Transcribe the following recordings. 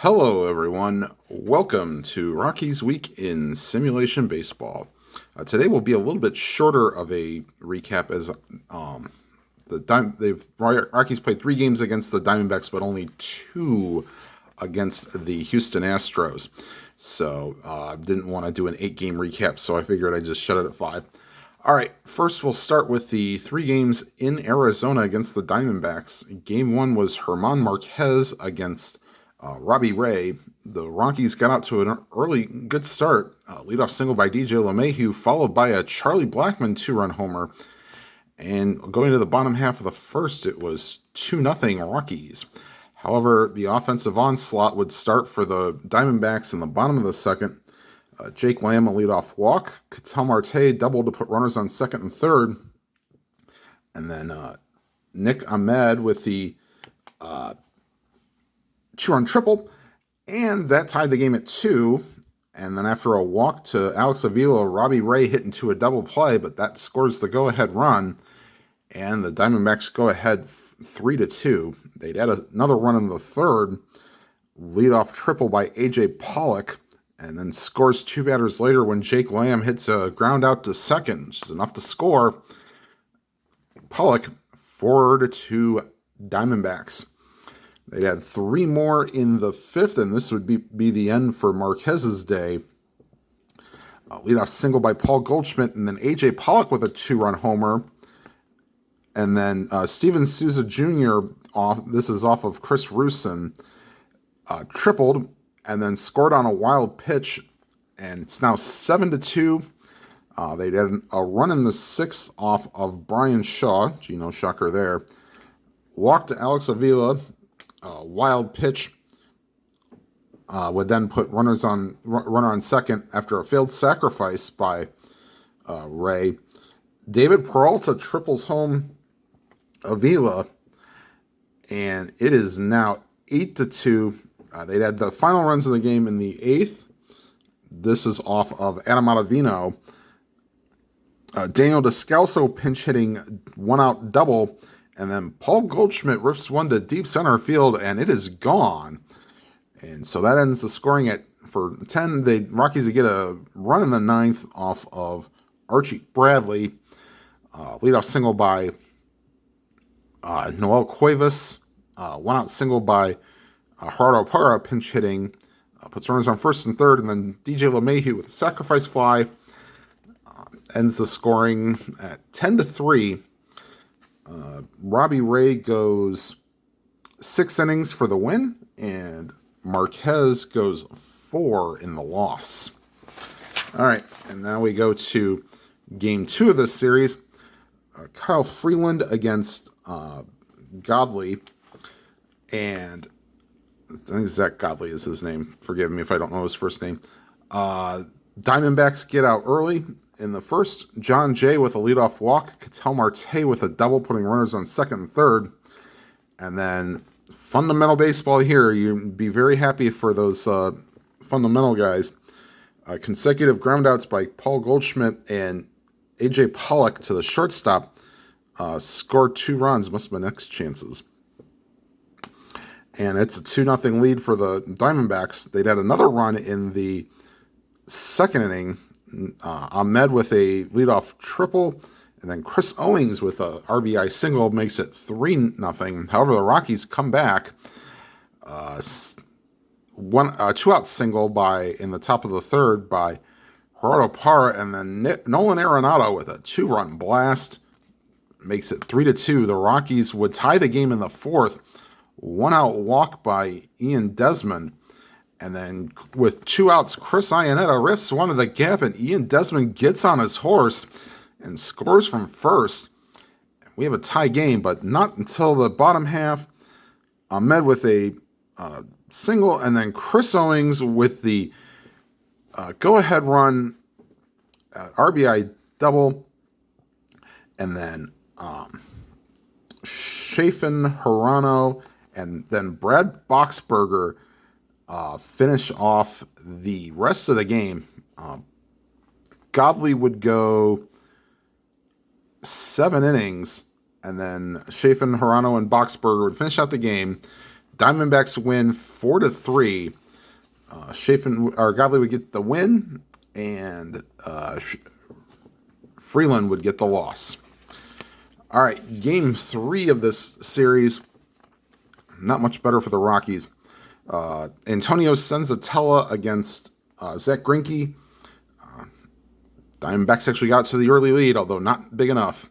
Hello, everyone. Welcome to Rockies Week in Simulation Baseball. Today will be a little bit shorter of a recap as the Rockies played 3 games against the Diamondbacks, but only 2 against the Houston Astros. So I didn't want to do an 8-game recap, so I figured I'd just shut it at 5. All right, first we'll start with the 3 games in Arizona against the Diamondbacks. Game 1 was German Marquez against Robbie Ray. The Rockies got out to an early good start. Leadoff single by DJ LeMahieu, followed by a Charlie Blackmon 2-run homer. And going to the bottom half of the first, it was 2-0 Rockies. However, the offensive onslaught would start for the Diamondbacks in the bottom of the second. Jake Lamb, a leadoff walk. Ketel Marte doubled to put runners on second and third. And then Nick Ahmed with the 2-run triple, and that tied the game at 2. And then after a walk to Alex Avila, Robbie Ray hit into a double play, but that scores the go-ahead run, and the Diamondbacks go ahead 3-2. They'd add another run in the third, leadoff triple by A.J. Pollock, and then scores 2 batters later when Jake Lamb hits a ground out to second, which is enough to score. Pollock 4-2 Diamondbacks. They had 3 more in the 5th, and this would be the end for Marquez's day. Leadoff single by Paul Goldschmidt, and then A.J. Pollock with a 2-run homer. And then Steven Souza Jr., this is off of Chris Rusin, tripled, and then scored on a wild pitch, and it's now 7-2. They had a run in the 6th off of Brian Shaw, Geno shocker there. Walk to Alex Avila. Wild pitch would then put runner on second after a failed sacrifice by Ray. David Peralta triples home Avila, and it is now 8-2. They'd had the final runs of the game in the 8th. This is off of Adam Ottavino. Daniel Descalso pinch hitting 1-out double. And then Paul Goldschmidt rips one to deep center field, and it is gone. And so that ends the scoring for 10. The Rockies would get a run in the 9th off of Archie Bradley. Leadoff single by Noel Cuevas. 1-out single by Gerardo Parra, pinch hitting. Puts runners on first and third, and then DJ LeMahieu with a sacrifice fly. Ends the scoring at 10-3. Robbie Ray goes 6 innings for the win, and Marquez goes 4 in the loss. All right, and now we go to Game 2 of this series. Kyle Freeland against Godley, and I think Zach Godley is his name. Forgive me if I don't know his first name. Diamondbacks get out early in the first. John Jay with a leadoff walk. Ketel Marte with a double, putting runners on second and third. And then fundamental baseball here. You'd be very happy for those fundamental guys. Consecutive groundouts by Paul Goldschmidt and A.J. Pollock to the shortstop. Scored 2 runs. Must have been X chances. And it's a 2-0 lead for the Diamondbacks. They'd had another run in the 2nd inning. Ahmed with a leadoff triple, and then Chris Owings with a RBI single makes it 3-0. However, the Rockies come back. 2-out single in the top of the 3rd by Gerardo Parra, and then Nolan Arenado with a 2-run blast makes it 3-2. The Rockies would tie the game in the 4th. 1-out walk by Ian Desmond. And then with 2 outs, Chris Iannetta rips one of the gap, and Ian Desmond gets on his horse and scores from first. We have a tie game, but not until the bottom half. Ahmed with a single, and then Chris Owings with the go-ahead run, RBI double, and then Chafin, Hirano, and then Brad Boxberger finish off the rest of the game. Godley would go 7 innings, and then Chafin, Hirano, and Boxberger would finish out the game. Diamondbacks win 4-3. Chafin or Godley would get the win, and Freeland would get the loss. All right, game 3 of this series. Not much better for the Rockies. Antonio Senzatella against Zach Greinke. Diamondbacks actually got to the early lead, although not big enough.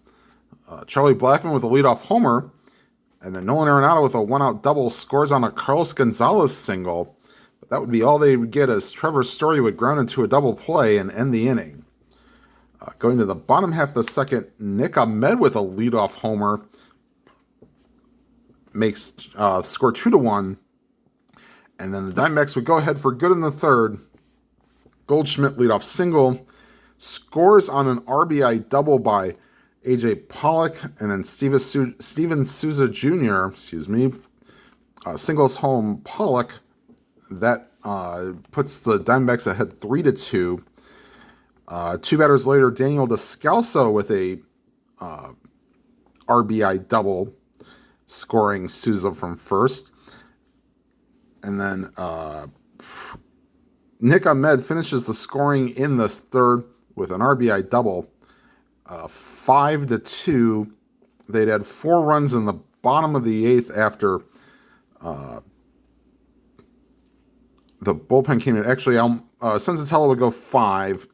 Charlie Blackmon with a leadoff homer, and then Nolan Arenado with a one-out double scores on a Carlos Gonzalez single. But that would be all they would get, as Trevor Story would ground into a double play and end the inning. Going to the bottom half of the second, Nick Ahmed with a leadoff homer makes score 2-1. And then the Diamondbacks would go ahead for good in the third. Goldschmidt leadoff single, scores on an RBI double by A.J. Pollock, and then Steven Souza Jr., singles home Pollock. That puts the Diamondbacks ahead 3-2. 2 batters later, Daniel Descalso with a RBI double, scoring Souza from first. And then Nick Ahmed finishes the scoring in the third with an RBI double. 5-2. They'd had 4 runs in the bottom of the 8th after the bullpen came in. Actually, Senzatella would go 5.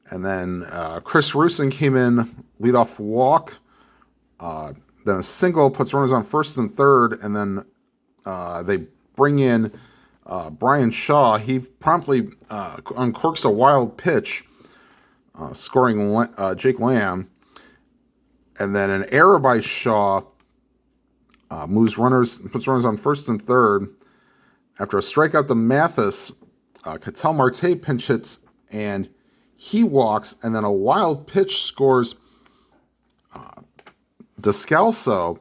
And then Chris Rusin came in, leadoff walk. Then a single puts runners on first and third. And then they bring in Brian Shaw. He promptly uncorks a wild pitch, scoring Jake Lamb. And then an error by Shaw puts runners on first and third. After a strikeout to Mathis, Ketel Marte pinch hits, and he walks, and then a wild pitch scores Descalso,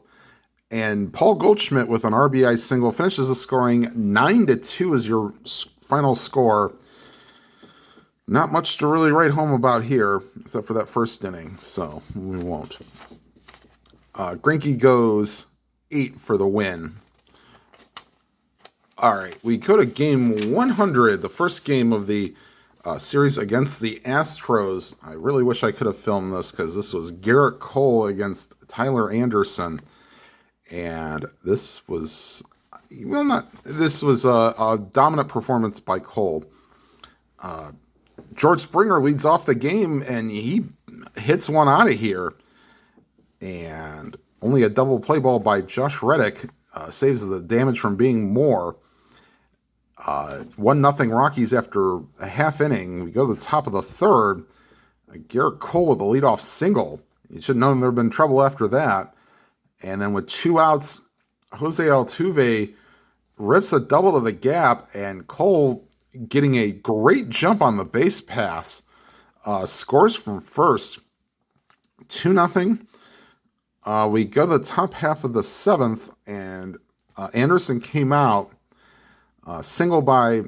and Paul Goldschmidt with an RBI single finishes the scoring. 9-2 is your final score. Not much to really write home about here, except for that first inning, so we won't. Greinke goes 8 for the win. All right, we go to game 100, the first game of the series against the Astros. I really wish I could have filmed this, because this was Garrett Cole against Tyler Anderson. And this was, a dominant performance by Cole. George Springer leads off the game, and he hits one out of here. And only a double play ball by Josh Reddick saves the damage from being more. 1-0 Rockies after a half inning. We go to the top of the third. Garrett Cole with a leadoff single. You should have known there had been trouble after that. And then with 2 outs, Jose Altuve rips a double to the gap, and Cole, getting a great jump on the base pass, scores from first. 2-0. We go to the top half of the 7th, and Anderson came out. Single by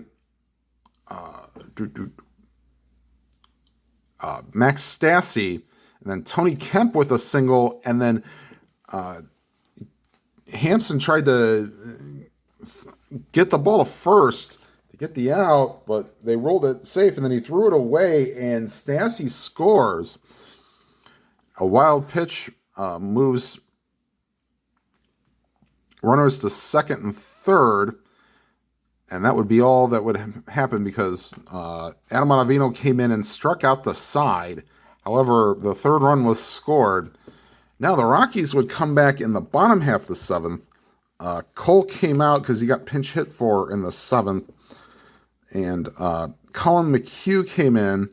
Max Stassi, and then Tony Kemp with a single, and then Hampson tried to get the ball to first to get the out, but they rolled it safe, and then he threw it away, and Stassi scores. A wild pitch moves runners to second and third. And that would be all that would happen, because Adam Ottavino came in and struck out the side. However, the third run was scored. Now the Rockies would come back in the bottom half of the 7th. Cole came out because he got pinch hit for in the 7th. And Colin McHugh came in.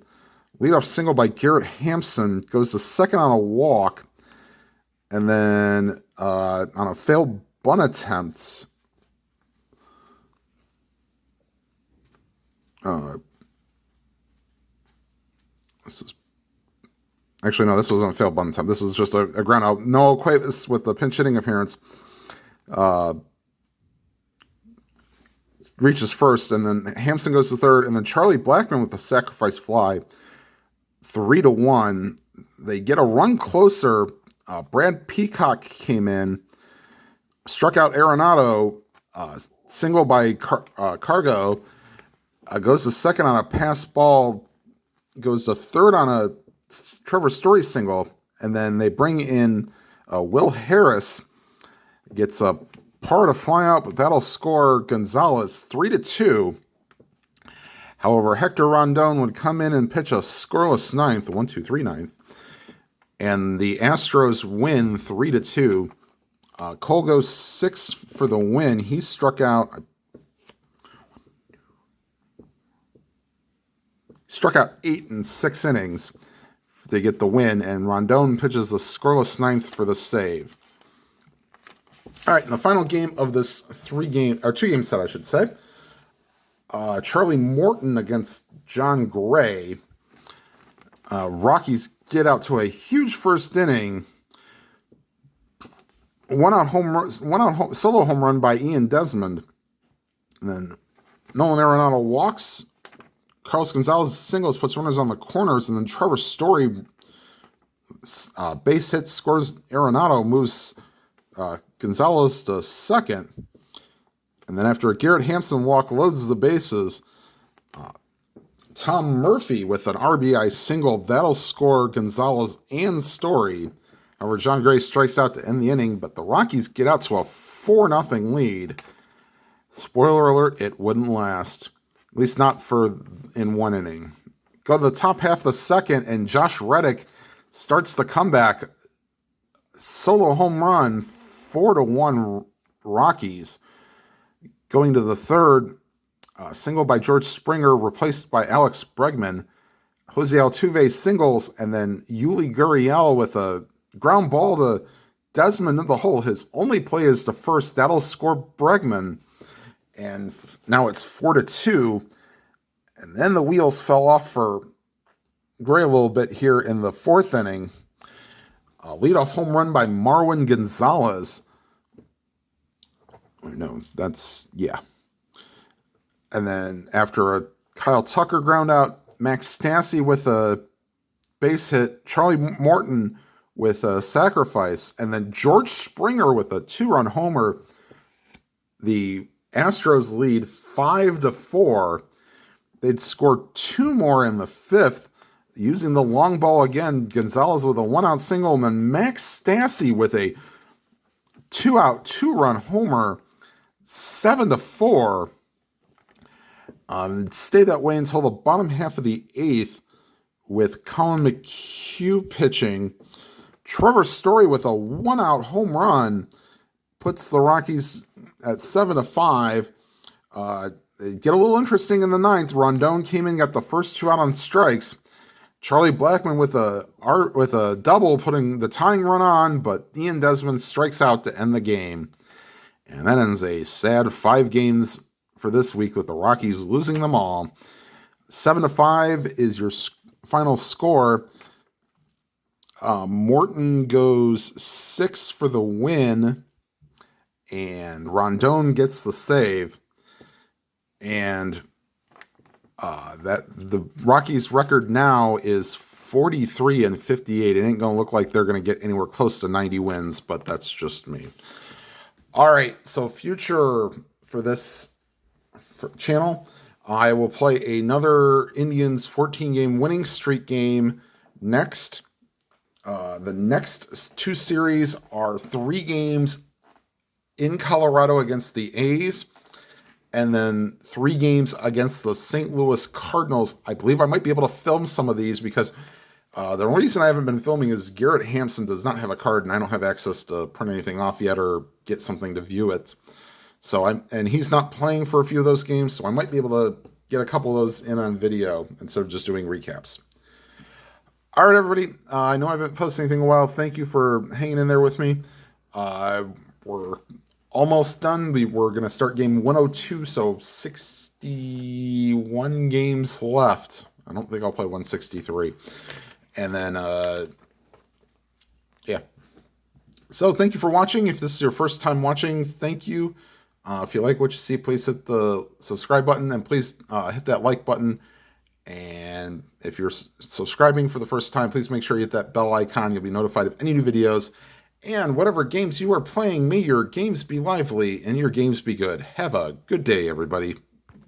Leadoff single by Garrett Hampson. Goes to second on a walk. And then on a failed bunt attempt, this wasn't a failed bunt attempt. This was just a ground out. Noah Cuevas with the pinch hitting appearance reaches first, and then Hampson goes to third, and then Charlie Blackmon with the sacrifice fly. 3-1. They get a run closer. Brad Peacock came in, struck out Arenado, Single by Cargo. Goes to second on a pass ball. Goes to third on a Trevor Story single. And then they bring in Will Harris. Gets a par to fly out, but that'll score Gonzalez 3-2. However, Hector Rondon would come in and pitch a scoreless ninth, 1-2-3 ninth. And the Astros win 3-2. Cole goes 6 for the win. He struck out 8 in 6 innings to get the win, and Rondon pitches the scoreless ninth for the save. All right, in the final game of this 2-game set, I should say, Charlie Morton against John Gray. Rockies get out to a huge first inning. Solo home run by Ian Desmond. And then Nolan Arenado walks. Carlos Gonzalez singles, puts runners on the corners, and then Trevor Story base hit, scores Arenado, moves Gonzalez to second. And then after a Garrett Hampson walk, loads the bases. Tom Murphy with an RBI single. That'll score Gonzalez and Story. However, John Gray strikes out to end the inning, but the Rockies get out to a 4-0 lead. Spoiler alert, it wouldn't last. At least not in one inning. Go to the top half of the second, and Josh Reddick starts the comeback. Solo home run, 4-1 Rockies. Going to the third, single by George Springer, replaced by Alex Bregman. Jose Altuve singles, and then Yuli Gurriel with a ground ball to Desmond in the hole. His only play is to first. That'll score Bregman. And now it's 4-2. And then the wheels fell off for Gray a little bit here in the fourth inning. A leadoff home run by Marwin Gonzalez. No, yeah. And then after a Kyle Tucker ground out, Max Stassi with a base hit, Charlie Morton with a sacrifice, and then George Springer with a 2-run homer. The Astros lead 5-4. They'd score 2 more in the fifth, using the long ball again. Gonzalez with a 1-out single, and then Max Stassi with a 2-out, 2-run homer. 7-4. It stayed that way until the bottom half of the eighth, with Colin McHugh pitching. Trevor Story with a 1-out home run puts the Rockies at 7-5. It get a little interesting in the ninth. Rondon came in, got the first 2 out on strikes. Charlie Blackmon with a double, putting the tying run on, but Ian Desmond strikes out to end the game. And that ends a sad 5 games for this week, with the Rockies losing them all. 7-5 is your final score. Morton goes 6 for the win, and Rondon gets the save. And that the Rockies' record now is 43-58. It ain't gonna look like they're gonna get anywhere close to 90 wins, but that's just me. All right, so future for this channel, I will play another Indians 14-game winning streak game next. The next 2 series are 3 games in Colorado against the A's, and then 3 games against the St. Louis Cardinals. I believe I might be able to film some of these because the reason I haven't been filming is Garrett Hampson does not have a card, and I don't have access to print anything off yet or get something to view it. So he's not playing for a few of those games, so I might be able to get a couple of those in on video instead of just doing recaps. All right, everybody. I know I haven't posted anything in a while. Thank you for hanging in there with me. We're almost done. We're going to start game 102, so 61 games left. I don't think I'll play 163. And then, yeah. So thank you for watching. If this is your first time watching, thank you. If you like what you see, please hit the subscribe button, and please hit that like button. And if you're subscribing for the first time, please make sure you hit that bell icon. You'll be notified of any new videos. And whatever games you are playing, may your games be lively and your games be good. Have a good day, everybody.